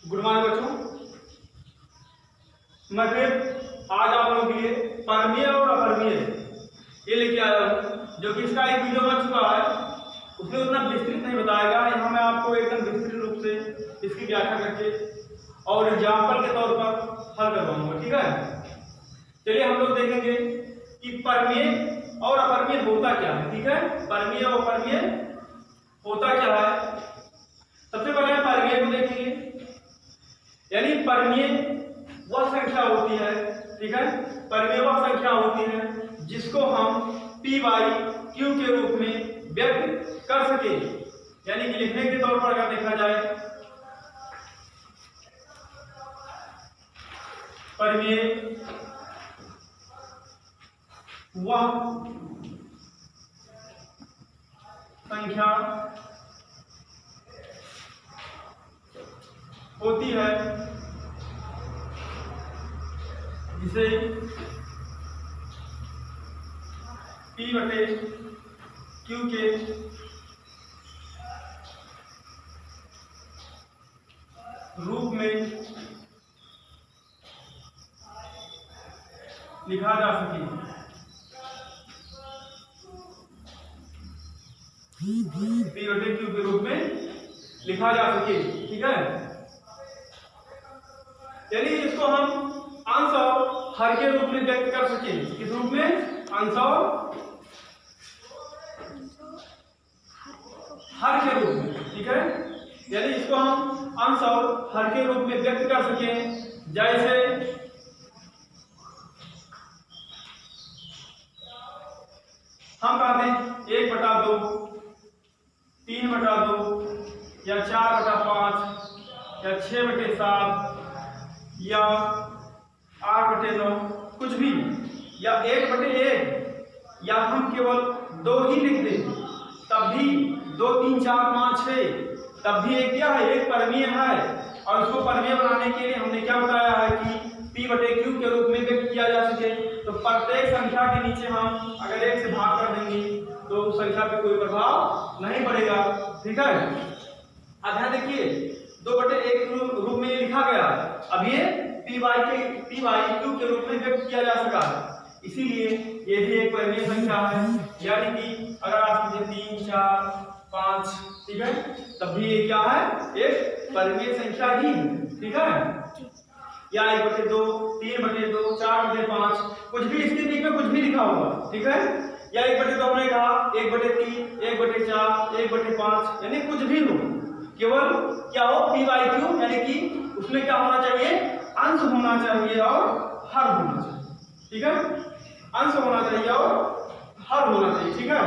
Good morning बच्चों। मैं फिर आज आप लोगों के लिए परमीय और अपरमीय ये लेके आया हूँ, जो कि इसका एक वीडियो बन चुका है। उसमें उतना विस्तृत नहीं बताएगा, यहाँ मैं आपको एकदम विस्तृत रूप से इसकी व्याख्या करके और एग्जाम्पल के तौर पर हल करवाऊंगा। ठीक है, चलिए हम लोग देखेंगे कि परमीय और अपरमीय होता क्या है। ठीक है, परमीय और अपरमीय होता क्या है। सबसे पहले हम परमीय को देखेंगे। यानी परमीय वह संख्या होती है, ठीक है, परमीय वह संख्या होती है जिसको हम P बाई Q के रूप में व्यक्त कर सके। यानी कि लिखने के तौर पर अगर देखा जाए, परमीय वह संख्या होती है जिसे P बटे Q के रूप में लिखा जा सके। P बटे Q के रूप में लिखा जा सके। ठीक है, यानी इसको हम अंश और हर के रूप में व्यक्त कर सके। किस रूप में? अंश और हर के रूप में। ठीक है, यानी इसको हम अंश और हर के रूप में व्यक्त कर सके। जैसे हम कहते हैं 1/2, 3/2 या 4/5 या 6/7 या 8/9, कुछ भी, या 1/1 या हम केवल 2 ही लिख दें तब भी 2, 3, 4, 5, 6 तब भी एक क्या है? एक परमीय है। और उसको परमीय बनाने के लिए हमने क्या बताया है कि P बटे Q के रूप में व्यक्त किया जा सके। तो प्रत्येक संख्या के नीचे हम अगर 1 से भाग कर देंगे तो उस संख्या पे कोई प्रभाव नहीं पड़ेगा। ठीक है, अब यहाँ देखिए 2/1 रूप में लिखा गया। अब ये P बाई Q के रूप में व्यक्त किया जा सका, इसीलिए ये भी एक परमीय संख्या है। यानी कि अगर आप मुझे 3, 4, 5, ठीक है, तब भी ये क्या है? एक परमीय संख्या ही है। ठीक है, या 1/2, 3/2, 4/5, कुछ भी इसके बीच में कुछ भी लिखा होगा। ठीक है, या 1/2 हमने कहा, 1/3, 1/4, 1/5, यानी कुछ भी हो, केवल क्या हो? P बाई Q, यानी कि उसमें क्या होना चाहिए? अंश होना चाहिए और हर होना चाहिए। ठीक है, अंश होना चाहिए और हर होना चाहिए। ठीक है,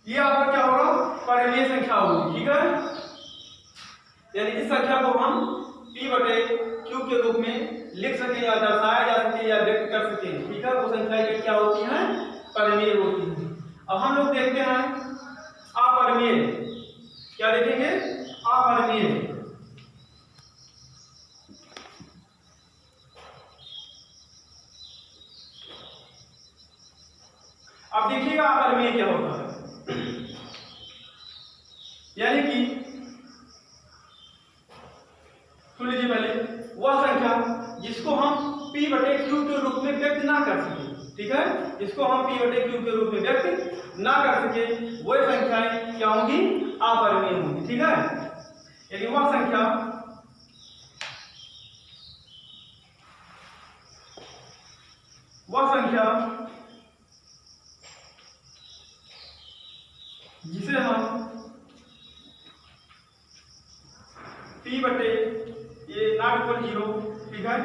ये आपका क्या होगा? परमीय संख्या होगी। ठीक है, यानी इस संख्या को हम P बटे Q के रूप में लिख सके या दर्शाया जा सके या व्यक्त कर सके। ठीक है, वो संख्या क्या होती है? परमीय होती है। अब हम लोग देखते हैं अपरमीय। क्या देखेंगे? अपरमीय। अब देखिएगा अपरमीय क्या होता है। यानी कि सुन लीजिए, पहले वह संख्या जिसको हम P बटे Q के रूप में व्यक्त ना कर सके। ठीक है, जिसको हम P बटे Q के रूप में व्यक्त ना कर सके, वह संख्याएं क्या होंगी? अपरमीय होंगी। ठीक है, यानी वह संख्या जिसे हम P बटे ये नॉट इक्वल 0, ठीक है,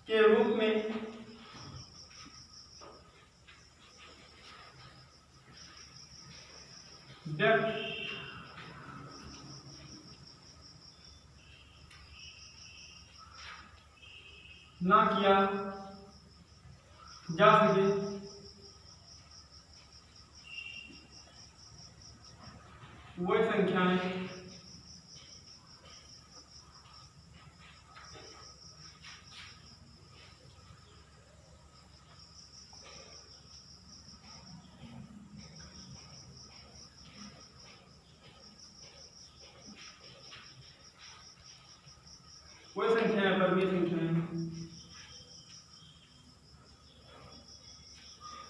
के रूप में व्यक्त ना किया जा सके, वह संख्याएं कोई संख्याएं परिमेय संख्याएं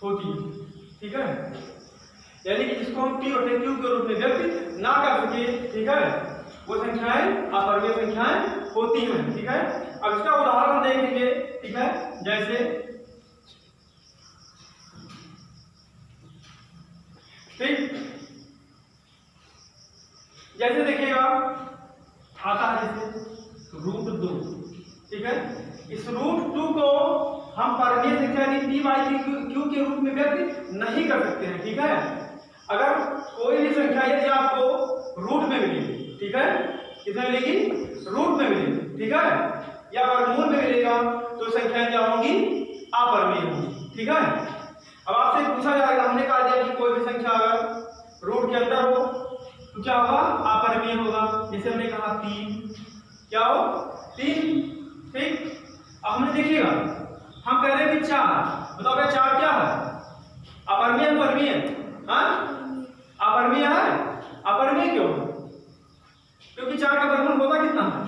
होती है, ठीक है। यानी कि जिसको हम P बटे Q के रूप में व्यक्त ना कर सके, ठीक है, वो संख्याएं अपरिमेय संख्याएं होती हैं, ठीक है। अब इसका उदाहरण देखेंगे, ठीक है, जैसे ठीक, जैसे देखिएगा आता है जैसे √2, ठीक है। इस √2 को हम परिमेय संख्या P/Q के रूप में व्यक्त नहीं कर सकते हैं, ठीक है। अगर कोई भी संख्या यदि आपको रूट में मिलेगी, ठीक है, किसमें मिलेगी, रूट में मिलेगी, ठीक है, या वर्गमूल में मिलेगा तो संख्याएं क्या होंगी, अपरिमेय होंगी, ठीक है। अब आपसे पूछा जाएगा, हमने कहा दिया कि कोई भी संख्या अगर रूट के अंदर हो तो क्या होगा, अपरिमेय होगा। जैसे हमने कहा 3, क्या हो, 3, ठीक। अब हमने देखिएगा, हम कह रहे हैं कि 4, बताओ क्या 4 क्या है, अपरिमेय परिमेय, हाँ, अपरिमेय है। अपरिमेय क्यों, क्योंकि 4 का वर्गमूल होता कितना है,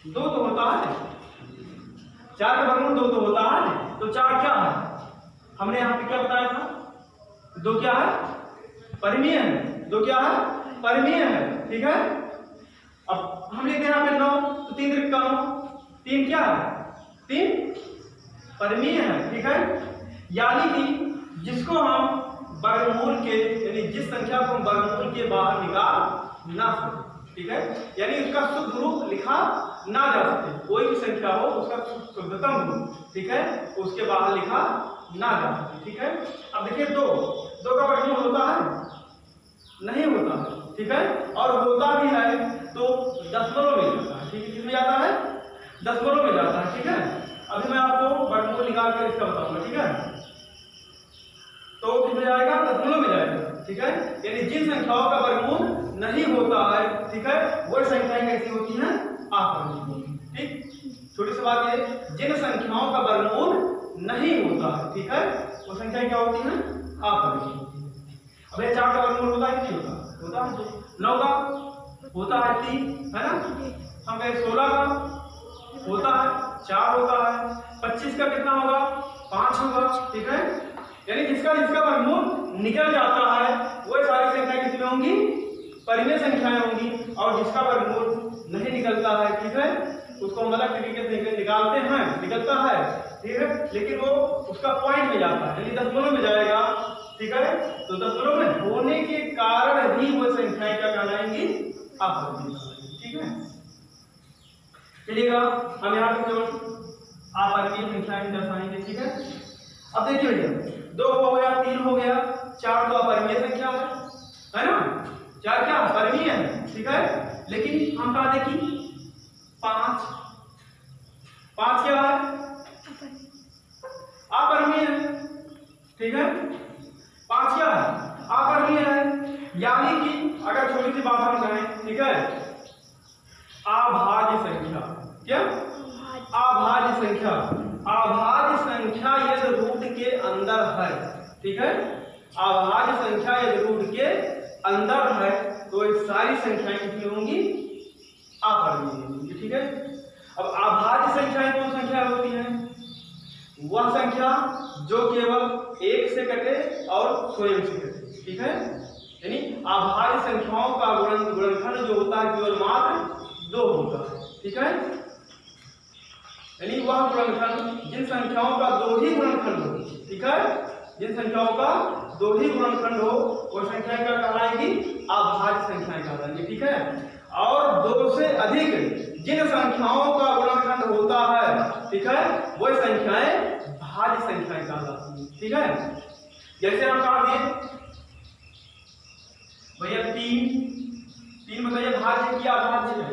2 तो होता है, 4 का वर्गमूल 2 तो होता है, तो 4 क्या है, हमने यहाँ पे क्या बताया था, 2 क्या है, परिमेय है, 2 क्या है, परिमेय है, ठीक है। अब हम लिखते हैं यहाँ पे 9, तो 3 3 9, 3 क्या है, 3 परिमेय है, ठीक है। यानी कि जिसको हम वर्गमूल के, यानी जिस संख्या को हम वर्गमूल के बाहर निकाल ना सके, ठीक है, यानी उसका शुद्ध रूप लिखा ना जा सके, कोई भी संख्या हो उसका शुद्धतम रूप, ठीक है, उसके बाहर लिखा ना जा सके, ठीक है। अब देखिए 2 का वर्गमूल होता है, नहीं होता, ठीक है, और होता भी है तो दशमलव में जाता है, ठीक है, किसमें जाता है, दशमलव में जाता है, ठीक है। अभी मैं आपको वर्गमूल निकाल कर इसका बताऊंगा, ठीक है, तो किसमें जाएगा, दशमलव में जाएगा, ठीक है। यानी जिन संख्याओं का वर्गमूल नहीं होता है, ठीक है, वो संख्याएं कैसी होती हैं, अपरिमेय, ठीक। छोटी सी बात ये, जिन संख्याओं का वर्गमूल नहीं होता है, ठीक है, वो संख्याएं क्या होती हैं, अपरिमेय। अब ये 4 का वर्गमूल होता है कि नहीं होता, होता है। 9 का होता है 3, है ना, हम कहें 16 का होता है 4 होता है, 25 का कितना होगा, 5 होगा, ठीक है। यानी जिसका वर्गमूल निकल जाता है वो सारी संख्याएं कितनी होंगी, परिमेय संख्याएं होंगी, और जिसका वर्गमूल नहीं निकलता है, ठीक है, उसको हम अलग तरीके से निकालते हैं, निकलता है, ठीक है, लेकिन वो उसका पॉइंट में जाता है, यानी दशमलव में जाएगा, ठीक है। तो दशमलव में होने के कारण ही वो संख्याएं क्या कहलाएंगी, अपरिमेय, ठीक है। चलिएगा हम यहाँ पे केवल अपरिमेय संख्याएं दर्शाएंगे, ठीक है। अब देखिए भैया 2 हो गया, 3 हो गया, 4 तो अपरिमेय संख्या है ना, 4 क्या परिमेय है, ठीक है। लेकिन हम कहा देखिए 5 क्या है, अपरिमेय है, ठीक है, 5 क्या है, अपरिमेय है। यानी कि अगर छोटी सी बात हम कहें, ठीक है, अभाज्य संख्या, क्या अभाज्य संख्या, अभाज्य संख्या यदि रूट के अंदर है, ठीक है, अभाज्य संख्या यदि रूट के अंदर है तो ये सारी संख्याएं कितनी होंगी, अपरिमेय होंगी, ठीक है। अब अभाज्य संख्याएं कौन संख्या होती हैं, वह संख्या जो केवल 1 से कटे और स्वयं से कटे, ठीक है। यानी अभाज्य संख्याओं का गुणनखंड जो होता है केवल मात्र 2 होता है, ठीक है। यानी वह गुणनखंड जिन संख्याओं का 2 ही गुणनखंड हो, ठीक है, जिन संख्याओं का 2 ही गुणनखंड हो वो संख्याएं क्या कहलाएंगी, अभाज्य संख्याएं कहलाएंगी, ठीक है। और 2 से अधिक जिन संख्याओं का गुणनखंड होता है, ठीक है, वह संख्याएं भाज्य संख्याएं कहलाती हैं, ठीक है। जैसे हम कहा दिए भैया 3 बताइए भाज्य की अभाज्य है,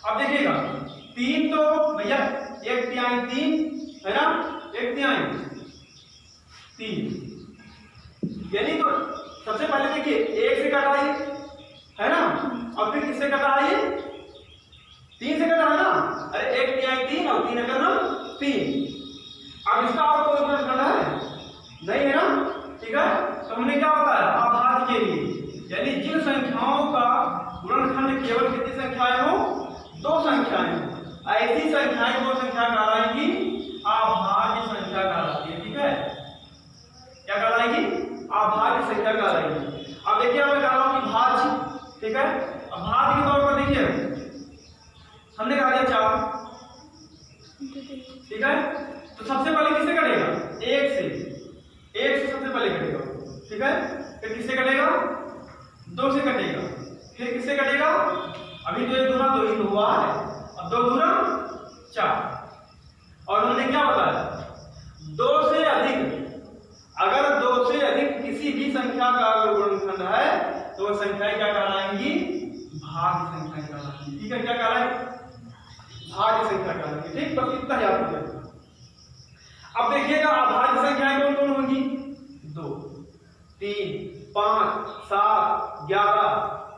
अब देखिएगा 3 तो भैया 1/3 3 है ना, 1/3 3, यानी तो सबसे पहले देखिए 1 से कटाइए, है ना, और फिर किससे कटाइए, 3 से कटा है ना, अरे 1/3 3 और 3 करना 3। अब इसका और कोई गुणनखंड है नहीं, है ना, ठीक है। तो हमने क्या बताया, अभाज्य के लिए, यानी जिन संख्याओं का गुणनखंड केवल कितनी संख्याएं हो, दो संख्याएं, ऐसी संख्याएं वो संख्या कहलाएंगी अभाज्य संख्या कहलाती है। ठीक है, क्या कहलाएगी? अभाज्य संख्या कहलाएगी। अब देखिए मैं कह रहा हूं कि भाज्य, ठीक है, अब भाज्य के तौर पर देखिए हमने कहा दिया 4, ठीक है, तो सबसे पहले किससे कटेगा? 1 से सबसे पहले कटेगा, ठीक है, फिर किससे कटेगा? 2 से कटेगा, फिर किससे कटेगा? अभी तो 1 दूना 2 ही तो हुआ है, अब 2 दूना 4। और हमने क्या बताया? 2 से अधिक, अगर 2 से अधिक किसी भी संख्या का अगर गुणनखंड है तो वह संख्याएं क्या कहलाएंगी? भाज्य संख्या कहलाएंगी। ठीक है, क्या कहलाएंगी? भाज्य संख्या कहलाएंगी। ठीक, बस इतना याद रखिएगा। अब देखिएगा अभाज्य संख्याएं कौन कौन होंगी? 2, 3, 5, 7, 11,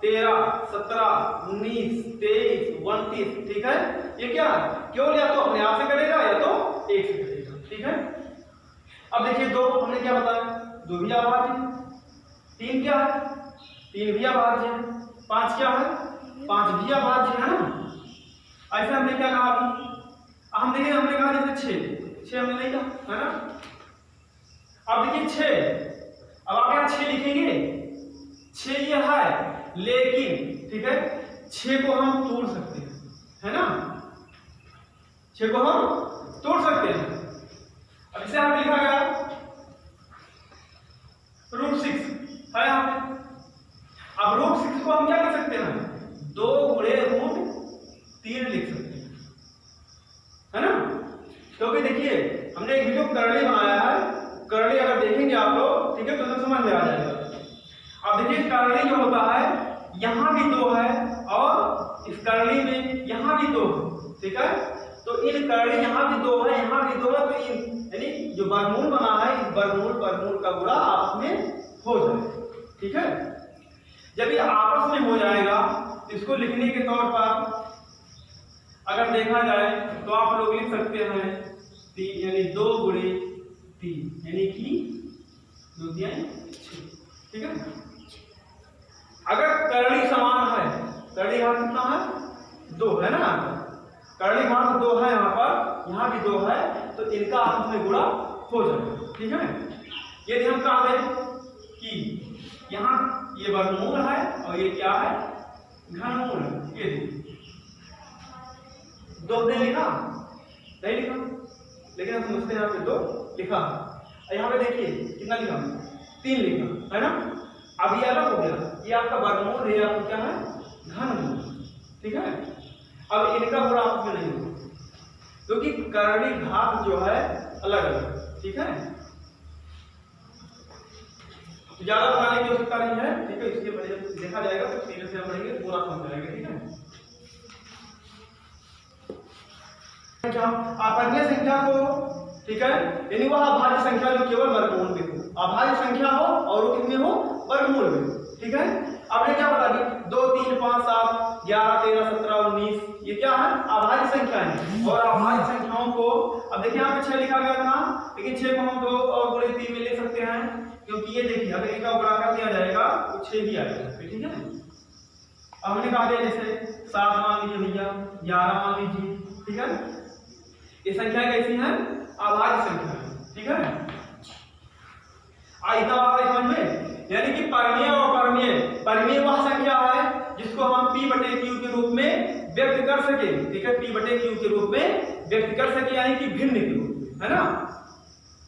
13, 17, 19, 23, 29। ठीक है, ये क्या है? केवल या तो अपने आप से कटेगा या तो 1 से कटेगा। ठीक है, अब देखिए 2 हमने क्या बताया? 2 भी अभाज्य है। 3 क्या है? 3 भी अभाज्य है। 5 क्या है? 5 भी अभाज्य है ना। ऐसे हमने क्या कहा? हम देखिए हमने कहा जैसे 6 हमने नहीं कहा है ना। अब देखिए 6, अब आप यहाँ 6 लिखेंगे, 6 ये है, लेकिन ठीक है 6 को हम तोड़ सकते हैं, है ना, 6 को हम तोड़ सकते हैं। अब इसे यहाँ लिखा गया √6 है यहाँ पे। अब √6 को हम क्या लिख सकते हैं? 2 गुणे √3 लिख सकते हैं, है ना। क्योंकि देखिए हमने एक वीडियो करली बनाया है, करली अगर देखेंगे आप लोग, ठीक है, तो समझ में आ जाएगा। अब देखिए करली जो होता है यहाँ भी 2 है और इस करली में यहाँ भी 2 है, ठीक है, तो इन करली यहाँ भी 2 है, यहाँ भी 2 है, तो इन यानी जो वर्गमूल बना है इस वर्गमूल का गुणा आपस में हो जाए। ठीक है, जब ये आपस में हो जाएगा तो इसको लिखने के तौर पर अगर देखा जाए तो आप लोग लिख सकते हैं 3 यानी 2 गुणे 3 यानी कि 2 6। ठीक है, अगर करली समान है, करली भाग कितना है? 2 है ना, करली भाग 2 है, यहाँ भी 2 है, तो इनका आपस में गुणा हो जाएगा। ठीक है, यदि हम कहा दें कि यहाँ ये वर्गमूल है और ये क्या है? घनमूल है। ये 2 ने लिखा नहीं लिखा, लेकिन हम समझते हैं यहाँ पे 2 लिखा, यहाँ पे देखिए कितना लिखा? 3 लिखा, है ना। अब ये अलग हो गया, ये आपका वर्गमूल है, आपका क्या है? घनमूल। ठीक है, अब इनका गुणा आपस में नहीं होगा क्योंकि करली घात जो है अलग अलग। ठीक है, ज्यादा बनाने की आवश्यकता नहीं है। ठीक है, इसके वजह से देखा जाएगा तो सीधे से हम पढ़ेंगे, पूरा समझ जाएगा। ठीक है, अपन्य संख्या को, ठीक है, यानी वह अभाज्य संख्या जो केवल वर्गमूल में हो, अभाज्य संख्या हो और वो कितने हो? वर्गमूल में। ठीक है, आपने क्या बता दी? 2, 3, 5, 7, 11, 13, 17, 19 ये क्या है? अभाज्य संख्या है। और अभाज्य संख्याओं को अब देखिए यहाँ पे 6 लिखा गया था, लेकिन 6 को हम 2 और गुणे 3 में ले सकते हैं, क्योंकि ये देखिए अगर इनका गुणा कर दिया जाएगा तो 6 भी आ जाएगा। ठीक है, अब हमने कहा दिया जैसे 7 मान लीजिए भैया, 11 मान लीजिए। ठीक है, ये संख्या कैसी है? अभाज्य संख्या है। ठीक है, इतना बात समझ में, यानी कि परमीय और अपरमीय, परमीय वह संख्या है जिसको हम P/Q के रूप में व्यक्त कर सके। ठीक है, P/Q के रूप में व्यक्त कर सके, यानी कि भिन्न के रूप में, है ना,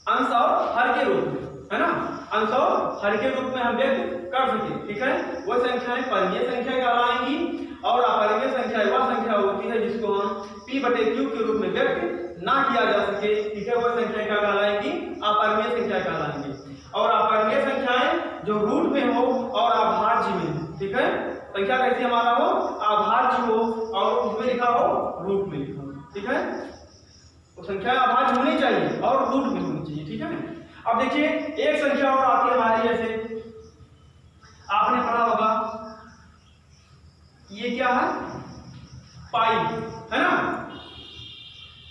अंश और हर के रूप में, है ना, अंश और हर के रूप में हम व्यक्त कर सके। ठीक है, वह संख्याएं परमीय संख्या कहलाएंगी और अपरमीय संख्या वह संख्या होती है जिसको हम P/Q के रूप में व्यक्त ना किया जा सके। ठीक है, वह संख्या क्या कहलाएंगी? अपरमीय संख्या कहलाएंगी। और अपरमीय संख्याएं जो रूट में हो और अभाज्य में हो। ठीक है, संख्या कैसी हमारा हो? अभाज्य हो और उसमें लिखा हो रूट में लिखा हो। ठीक है, तो संख्या अभाज्य होनी चाहिए और रूट में होनी चाहिए। ठीक है, अब देखिए एक संख्या और आती है हमारी, जैसे आपने पढ़ा होगा, ये क्या है? पाई, है ना।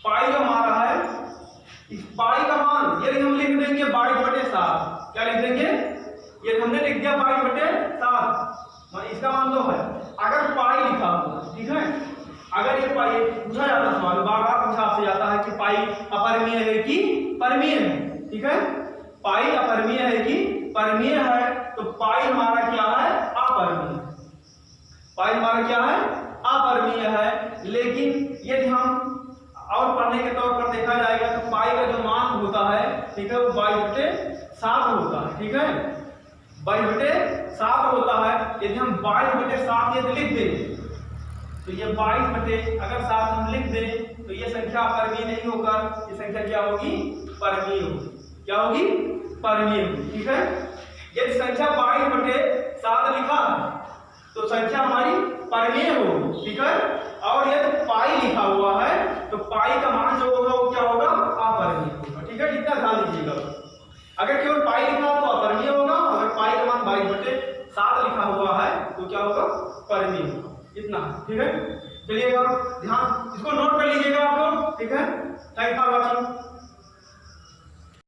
पाई जो हमारा है, इस पाई का मान यदि हम लिख देंगे 22/7, क्या लिख देंगे? ये हमने लिख दिया 22/7, इसका मान 2 है। अगर पाई लिखा होगा, ठीक है, अगर ये पाई पूछा जाता सवाल बार बार पूछा आपसे जाता है कि पाई अपरिमेय है कि परिमेय है, ठीक है, पाई अपरिमेय है कि परिमेय है, तो पाई हमारा क्या है, अपरिमेय। पाई हमारा क्या है, अपरिमेय है। लेकिन यदि हम और पढ़ने के तौर पर देखा जाएगा तो पाई का जो मान होता है, ठीक है, वो 22/7 होता है, ठीक है, 22/7 होता है। यदि हम 22/7 यदि लिख दें तो ये 22/7 हम लिख दें तो ये संख्या परिमेय नहीं होकर ये संख्या क्या होगी, परिमेय होगी। क्या होगी, परिमेय होगी, ठीक है। यदि संख्या 22/7 लिखा है तो संख्या हमारी परिमेय होगी, ठीक है। और यदि पाई लिखा हुआ है तो पाई का मान जो होगा वो क्या होगा, अपरिमेय होगा, ठीक है, इतना ध्यान दीजिएगा। अगर केवल पाई लिखा तो अपरिमेय होगा, अगर पाई का मान 22/7 लिखा हुआ है तो क्या होगा, परिमेय होगा, इतना, ठीक है। चलिए आप ध्यान इसको नोट कर